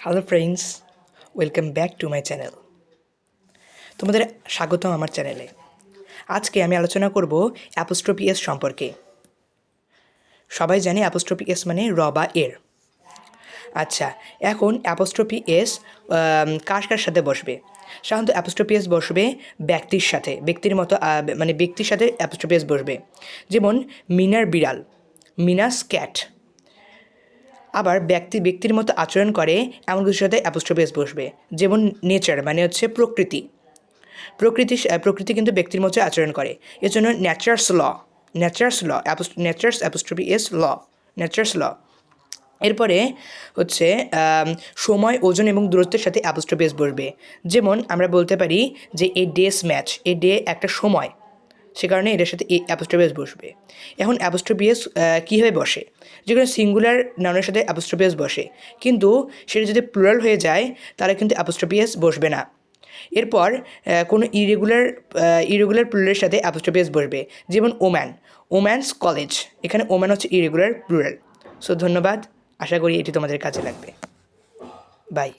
Hello friends, welcome back to my channel. তোমাদের স্বাগতম আমার চ্যানেলে। আজকে আমি আলোচনা করব অ্যাপোস্ট্রফি এস সম্পর্কে। সবাই জানে অ্যাপোস্ট্রফি এস মানে র বা এর। আচ্ছা, এখন অ্যাপোস্ট্রফি এস কার কার সাথে বসবে? সাধারণত অ্যাপোস্ট্রফি এস বসবে ব্যক্তির সাথে, ব্যক্তির মতো মানে ব্যক্তির সাথে অ্যাপোস্ট্রফি এস বসবে। যেমন মিনার বিড়াল, মিনাস ক্যাট। আবার ব্যক্তির মতো আচরণ করে এমন কিছুর সাথে অ্যাপোস্ট্রফি এস বসবে। যেমন নেচার মানে হচ্ছে প্রকৃতি। প্রকৃতি কিন্তু ব্যক্তির মতো আচরণ করে। এর জন্য ন্যাচার্স ল, ন্যাচার্স অ্যাপোস্ট্রফি এস ল, ন্যাচার্স ল। এরপরে হচ্ছে সময়, ওজন এবং দূরত্বের সাথে অ্যাপোস্ট্রফি এস বসবে। যেমন আমরা বলতে পারি যে এ ডেস ম্যাচ, এ ডে একটা সময়, সে কারণে এটার সাথে এই অ্যাপোস্ট্রফি এস বসবে। এখন অ্যাপোস্ট্রফি এস কীভাবে বসে? যেখানে সিঙ্গুলার নাউনের সাথে অ্যাপোস্ট্রফি এস বসে, কিন্তু সেটা যদি প্লুরাল হয়ে যায় তাহলে কিন্তু অ্যাপোস্ট্রফি এস বসবে না। এরপর কোনো ইরেগুলার প্লুরালের সাথে অ্যাপোস্ট্রফি এস বসবে। যেমন ওম্যানস কলেজ, এখানে ওম্যান হচ্ছে ইরেগুলার প্লুরাল। সো ধন্যবাদ, আশা করি এটি তোমাদের কাজে লাগবে। বাই।